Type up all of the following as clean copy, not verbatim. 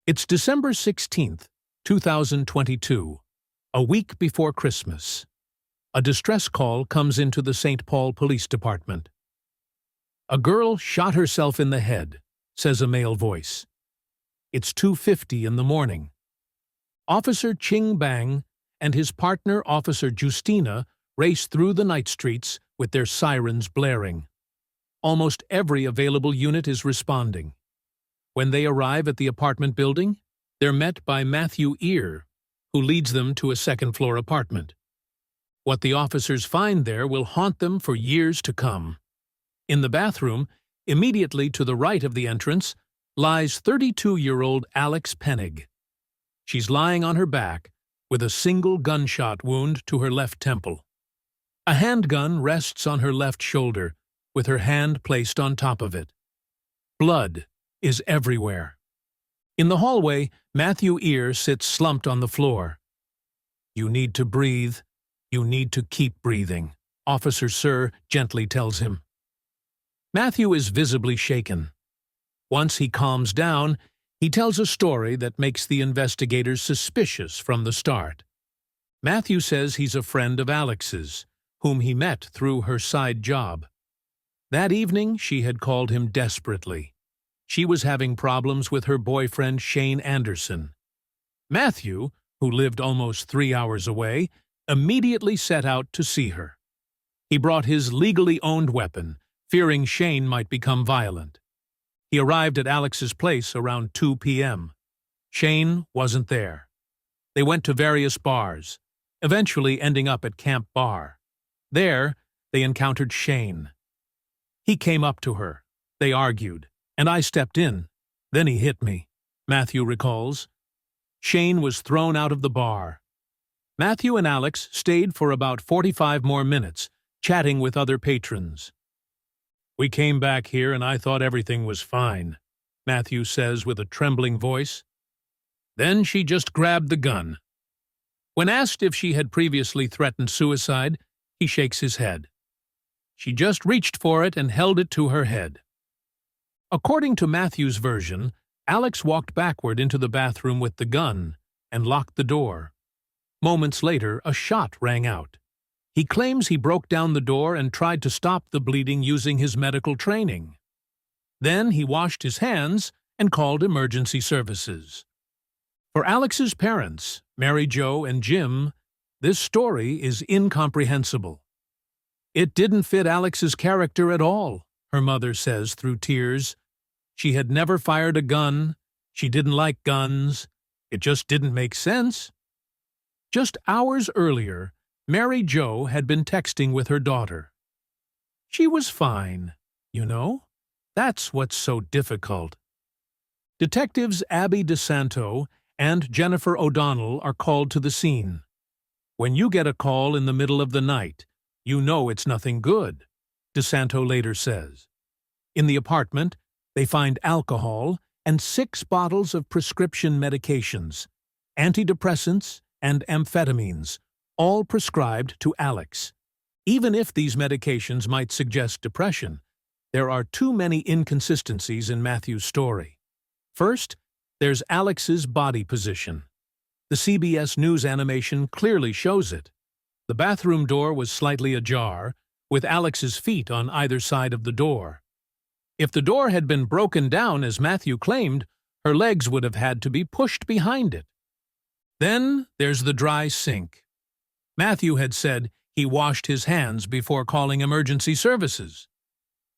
It's December 16th, 2022, a week before Christmas. A distress call comes into the St. Paul Police Department. "A girl shot herself in the head," says a male voice. It's 2:50 in the morning. Officer Ching Bang and his partner Officer Justina race through the night streets with their sirens blaring. Almost every available unit is responding. When they arrive at the apartment building, they're met by Matthew Ear, who leads them to a second-floor apartment. What the officers find there will haunt them for years to come. In the bathroom, immediately to the right of the entrance, lies 32-year-old Alex Pennig. She's lying on her back with a single gunshot wound to her left temple. A handgun rests on her left shoulder, with her hand placed on top of it. Blood is everywhere. In the hallway, Matthew Ear sits slumped on the floor. "You need to breathe. You need to keep breathing," Officer Sir gently tells him. Matthew is visibly shaken. Once he calms down, he tells a story that makes the investigators suspicious from the start. Matthew says he's a friend of Alex's, whom he met through her side job. That evening, she had called him desperately. She was having problems with her boyfriend Shane Anderson. Matthew, who lived almost 3 hours away, immediately set out to see her. He brought his legally owned weapon, fearing Shane might become violent. He arrived at Alex's place around 2 p.m. Shane wasn't there. They went to various bars, eventually ending up at Camp Bar. There, they encountered Shane. He came up to her. They argued, and I stepped in. Then he hit me, Matthew recalls. Shane was thrown out of the bar. Matthew and Alex stayed for about 45 more minutes, chatting with other patrons. "We came back here and I thought everything was fine," Matthew says with a trembling voice. "Then she just grabbed the gun." When asked if she had previously threatened suicide, he shakes his head. "She just reached for it and held it to her head." According to Matthew's version, Alex walked backward into the bathroom with the gun and locked the door. Moments later, a shot rang out. He claims he broke down the door and tried to stop the bleeding using his medical training. Then he washed his hands and called emergency services. For Alex's parents, Mary Jo and Jim, this story is incomprehensible. "It didn't fit Alex's character at all," her mother says through tears. "She had never fired a gun. She didn't like guns. It just didn't make sense." Just hours earlier, Mary Jo had been texting with her daughter. "She was fine, you know. That's what's so difficult." Detectives Abby DeSanto and Jennifer O'Donnell are called to the scene. "When you get a call in the middle of the night, you know it's nothing good," DeSanto later says. In the apartment, they find alcohol and 6 bottles of prescription medications, antidepressants and amphetamines, all prescribed to Alex. Even if these medications might suggest depression, there are too many inconsistencies in Matthew's story. First, there's Alex's body position. The CBS News animation clearly shows it. The bathroom door was slightly ajar, with Alex's feet on either side of the door. If the door had been broken down as Matthew claimed, her legs would have had to be pushed behind it. Then there's the dry sink. Matthew had said he washed his hands before calling emergency services.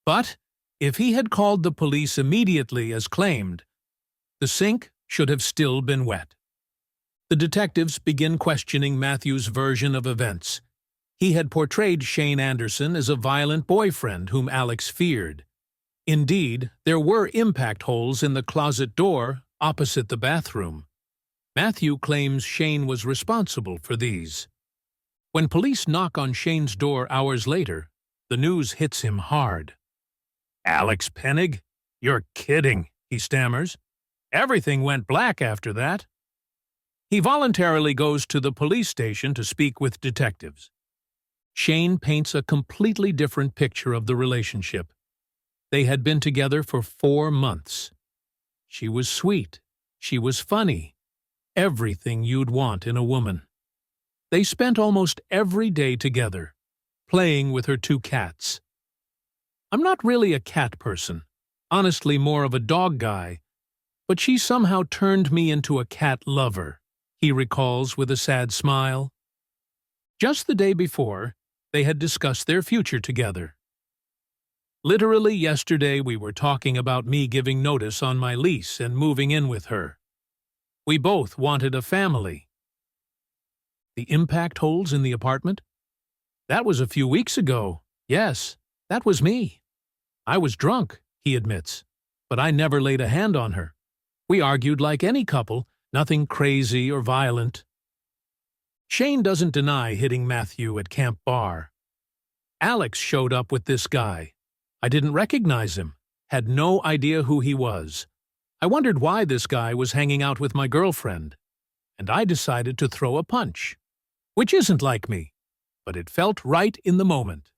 But if he had called the police immediately as claimed, the sink should have still been wet. The detectives begin questioning Matthew's version of events. He had portrayed Shane Anderson as a violent boyfriend whom Alex feared. Indeed, there were impact holes in the closet door opposite the bathroom. Matthew claims Shane was responsible for these. When police knock on Shane's door hours later, the news hits him hard. "Alex Pennig? You're kidding," he stammers. "Everything went black after that." He voluntarily goes to the police station to speak with detectives. Shane paints a completely different picture of the relationship. They had been together for 4 months. She was sweet. She was funny. Everything you'd want in a woman. They spent almost every day together, playing with her two cats. I'm not really a cat person, honestly more of a dog guy, but she somehow turned me into a cat lover, he recalls with a sad smile. Just the day before, they had discussed their future together. Literally yesterday we were talking about me giving notice on my lease and moving in with her. We both wanted a family. The impact holes in the apartment? That was a few weeks ago. Yes, that was me. I was drunk, he admits, but I never laid a hand on her. We argued like any couple, nothing crazy or violent. Shane doesn't deny hitting Matthew at Camp Bar. Alex showed up with this guy. I didn't recognize him, had no idea who he was. I wondered why this guy was hanging out with my girlfriend, and I decided to throw a punch, which isn't like me, but it felt right in the moment.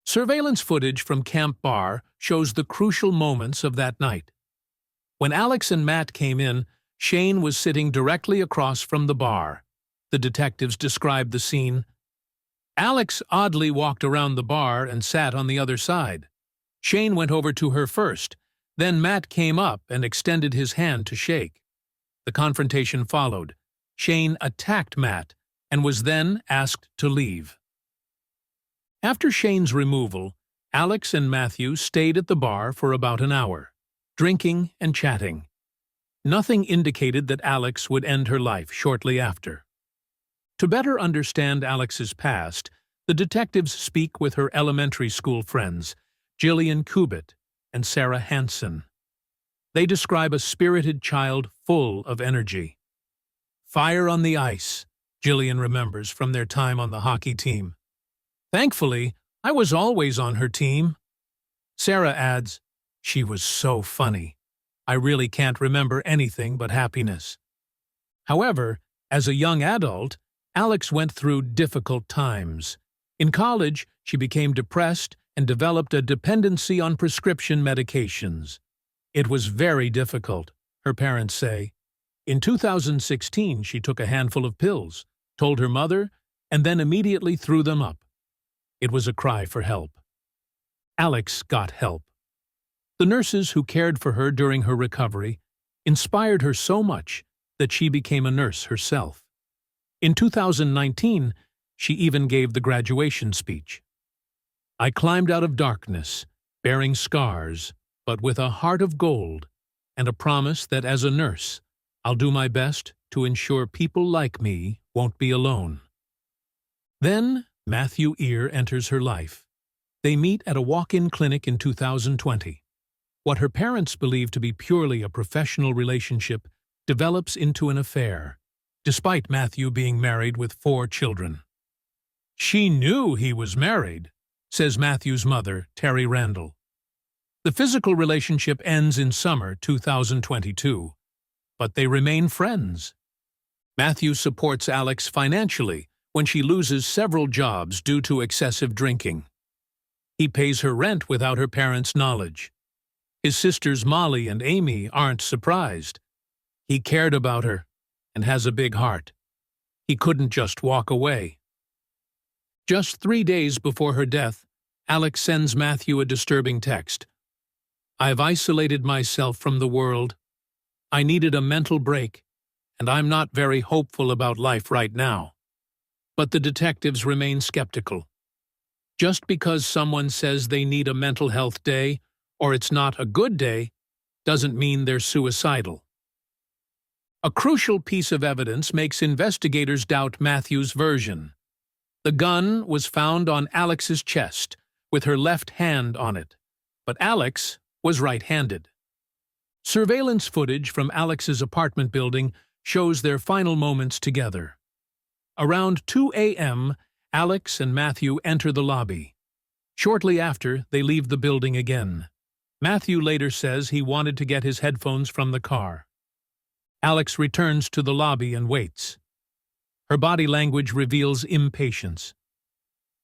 Surveillance footage from Camp Bar shows the crucial moments of that night. When Alex and Matt came in, Shane was sitting directly across from the bar. The detectives described the scene. Alex oddly walked around the bar and sat on the other side. Shane went over to her first. Then Matt came up and extended his hand to shake. The confrontation followed. Shane attacked Matt and was then asked to leave. After Shane's removal, Alex and Matthew stayed at the bar for about an hour, drinking and chatting. Nothing indicated that Alex would end her life shortly after. To better understand Alex's past, the detectives speak with her elementary school friends, Jillian Cubitt and Sarah Hansen. They describe a spirited child full of energy. Fire on the ice, Jillian remembers from their time on the hockey team. Thankfully, I was always on her team. Sarah adds, she was so funny. I really can't remember anything but happiness. However, as a young adult, Alex went through difficult times. In college, she became depressed and developed a dependency on prescription medications. It was very difficult, her parents say. In 2016, she took a handful of pills, told her mother, and then immediately threw them up. It was a cry for help. Alex got help. The nurses who cared for her during her recovery inspired her so much that she became a nurse herself. In 2019, she even gave the graduation speech. I climbed out of darkness, bearing scars, but with a heart of gold, and a promise that as a nurse, I'll do my best to ensure people like me won't be alone. Then, Matthew Ear enters her life. They meet at a walk-in clinic in 2020. What her parents believe to be purely a professional relationship develops into an affair, despite Matthew being married with 4 children. She knew he was married, says Matthew's mother, Terry Randall. The physical relationship ends in summer 2022, but they remain friends. Matthew supports Alex financially when she loses several jobs due to excessive drinking. He pays her rent without her parents' knowledge. His sisters Molly and Amy aren't surprised. He cared about her and has a big heart. He couldn't just walk away. Just 3 days before her death, Alex sends Matthew a disturbing text. I've isolated myself from the world. I needed a mental break, and I'm not very hopeful about life right now. But the detectives remain skeptical. Just because someone says they need a mental health day, or it's not a good day, doesn't mean they're suicidal. A crucial piece of evidence makes investigators doubt Matthew's version. The gun was found on Alex's chest, with her left hand on it, but Alex was right-handed. Surveillance footage from Alex's apartment building shows their final moments together. Around 2 a.m., Alex and Matthew enter the lobby. Shortly after, they leave the building again. Matthew later says he wanted to get his headphones from the car. Alex returns to the lobby and waits. Her body language reveals impatience.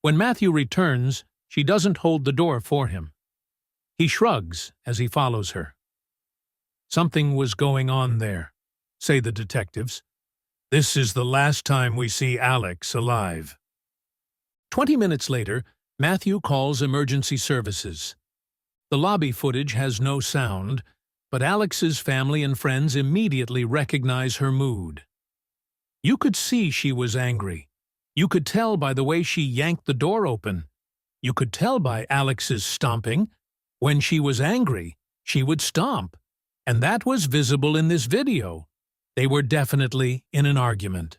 When Matthew returns, she doesn't hold the door for him. He shrugs as he follows her. Something was going on there, say the detectives. This is the last time we see Alex alive. 20 minutes later, Matthew calls emergency services. The lobby footage has no sound, but Alex's family and friends immediately recognize her mood. You could see she was angry. You could tell by the way she yanked the door open. You could tell by Alex's stomping. When she was angry, she would stomp. And that was visible in this video. They were definitely in an argument.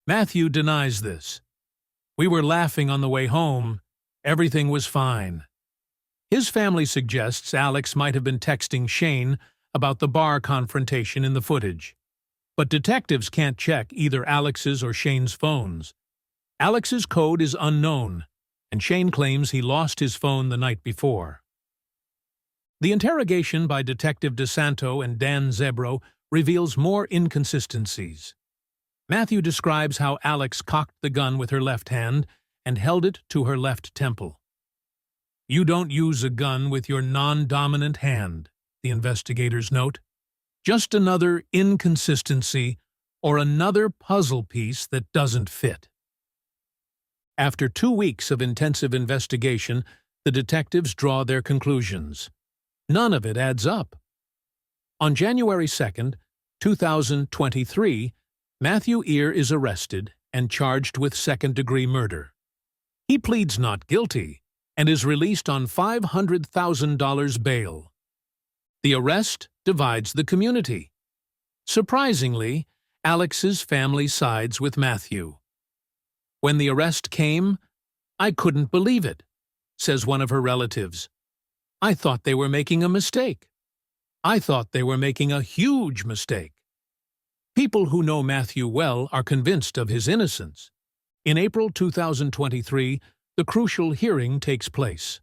Matthew denies this. We were laughing on the way home. Everything was fine. His family suggests Alex might have been texting Shane about the bar confrontation in the footage. But detectives can't check either Alex's or Shane's phones. Alex's code is unknown, and Shane claims he lost his phone the night before. The interrogation by Detective DeSanto and Dan Zebro reveals more inconsistencies. Matthew describes how Alex cocked the gun with her left hand and held it to her left temple. You don't use a gun with your non-dominant hand, the investigators note. Just another inconsistency or another puzzle piece that doesn't fit. After 2 weeks of intensive investigation, the detectives draw their conclusions. None of it adds up. On January 2, 2023, Matthew Ear is arrested and charged with second-degree murder. He pleads not guilty and is released on $500,000 bail. The arrest divides the community. Surprisingly, Alex's family sides with Matthew. When the arrest came, I couldn't believe it, says one of her relatives. I thought they were making a mistake. I thought they were making a huge mistake. People who know Matthew well are convinced of his innocence. In April 2023, the crucial hearing takes place.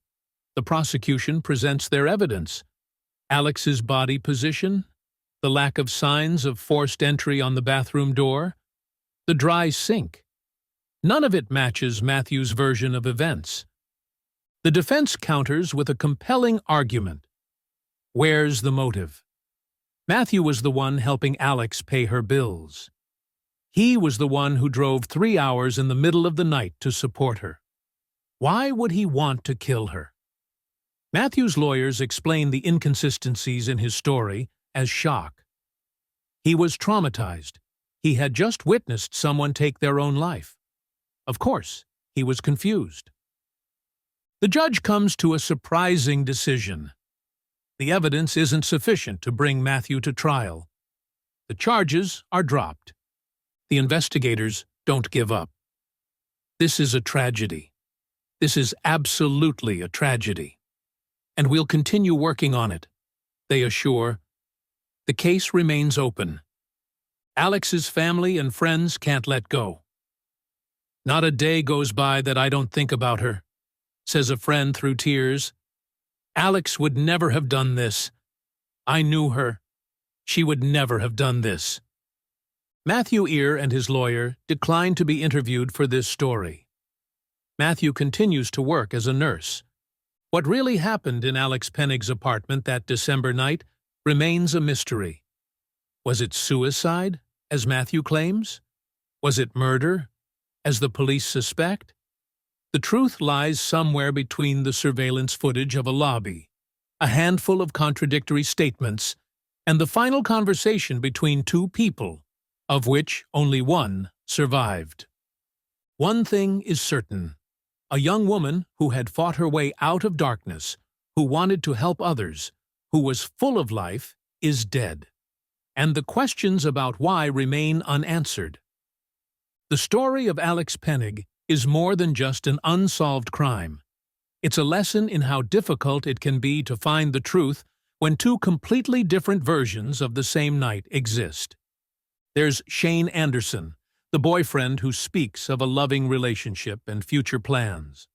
The prosecution presents their evidence. Alex's body position, the lack of signs of forced entry on the bathroom door, the dry sink. None of it matches Matthew's version of events. The defense counters with a compelling argument. Where's the motive? Matthew was the one helping Alex pay her bills. He was the one who drove 3 hours in the middle of the night to support her. Why would he want to kill her? Matthew's lawyers explain the inconsistencies in his story as shock. He was traumatized. He had just witnessed someone take their own life. Of course, he was confused. The judge comes to a surprising decision. The evidence isn't sufficient to bring Matthew to trial. The charges are dropped. The investigators don't give up. This is a tragedy. This is absolutely a tragedy. And we'll continue working on it, they assure. The case remains open. Alex's family and friends can't let go. Not a day goes by that I don't think about her, says a friend through tears. Alex would never have done this. I knew her. She would never have done this. Matthew Ear and his lawyer declined to be interviewed for this story. Matthew continues to work as a nurse. What really happened in Alex Pennig's apartment that December night remains a mystery. Was it suicide, as Matthew claims? Was it murder, as the police suspect? The truth lies somewhere between the surveillance footage of a lobby, a handful of contradictory statements, and the final conversation between two people, of which only one survived. One thing is certain. A young woman who had fought her way out of darkness, who wanted to help others, who was full of life, is dead. And the questions about why remain unanswered. The story of Alex Pennig is more than just an unsolved crime. It's a lesson in how difficult it can be to find the truth when two completely different versions of the same night exist. There's Shane Anderson, the boyfriend who speaks of a loving relationship and future plans,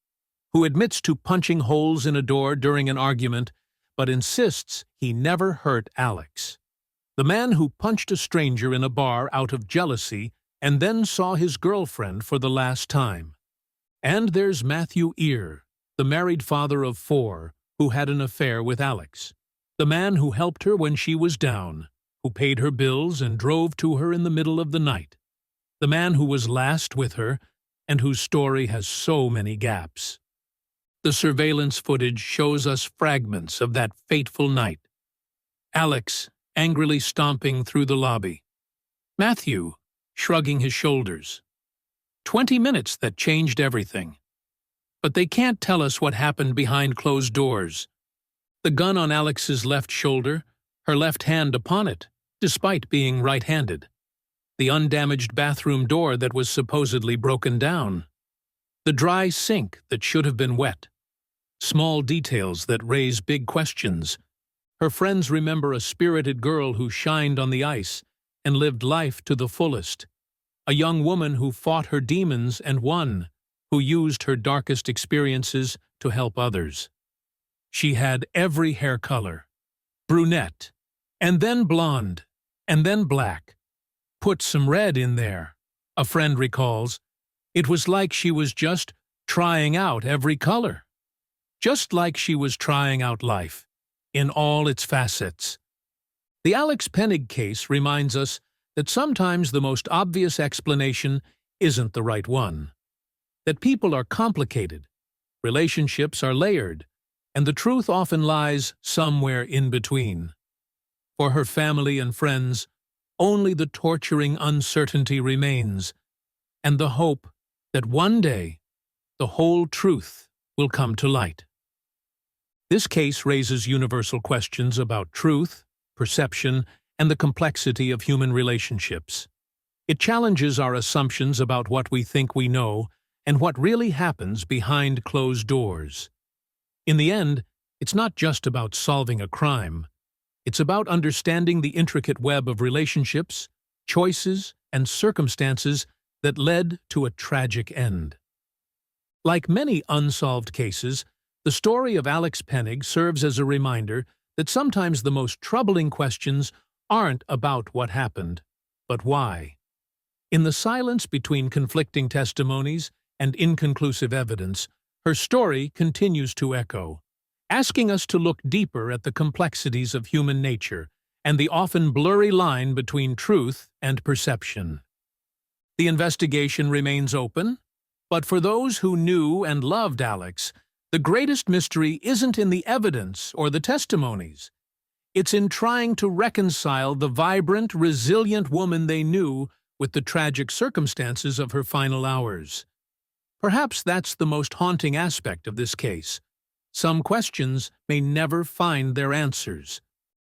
who admits to punching holes in a door during an argument, but insists he never hurt Alex. The man who punched a stranger in a bar out of jealousy and then saw his girlfriend for the last time. And there's Matthew Ear, the married father of 4, who had an affair with Alex. The man who helped her when she was down, who paid her bills and drove to her in the middle of the night. The man who was last with her and whose story has so many gaps. The surveillance footage shows us fragments of that fateful night. Alex angrily stomping through the lobby. Matthew shrugging his shoulders. 20 minutes that changed everything. But they can't tell us what happened behind closed doors. The gun on Alex's left shoulder, her left hand upon it, despite being right-handed. The undamaged bathroom door that was supposedly broken down. The dry sink that should have been wet. Small details that raise big questions. Her friends remember a spirited girl who shined on the ice and lived life to the fullest. A young woman who fought her demons and won, who used her darkest experiences to help others. She had every hair color. Brunette, and then blonde, and then black. Put some red in there, a friend recalls. It was like she was just trying out every color. Just like she was trying out life, in all its facets. The Alex Pennig case reminds us that sometimes the most obvious explanation isn't the right one. That people are complicated, relationships are layered, and the truth often lies somewhere in between. For her family and friends, only the torturing uncertainty remains, and the hope that one day the whole truth will come to light. This case raises universal questions about truth, perception, and the complexity of human relationships. It challenges our assumptions about what we think we know and what really happens behind closed doors. In the end, it's not just about solving a crime. It's about understanding the intricate web of relationships, choices, and circumstances that led to a tragic end. Like many unsolved cases, the story of Alex Pennig serves as a reminder that sometimes the most troubling questions aren't about what happened, but why. In the silence between conflicting testimonies and inconclusive evidence, her story continues to echo, asking us to look deeper at the complexities of human nature and the often blurry line between truth and perception. The investigation remains open, but for those who knew and loved Alex, the greatest mystery isn't in the evidence or the testimonies. It's in trying to reconcile the vibrant, resilient woman they knew with the tragic circumstances of her final hours. Perhaps that's the most haunting aspect of this case. Some questions may never find their answers,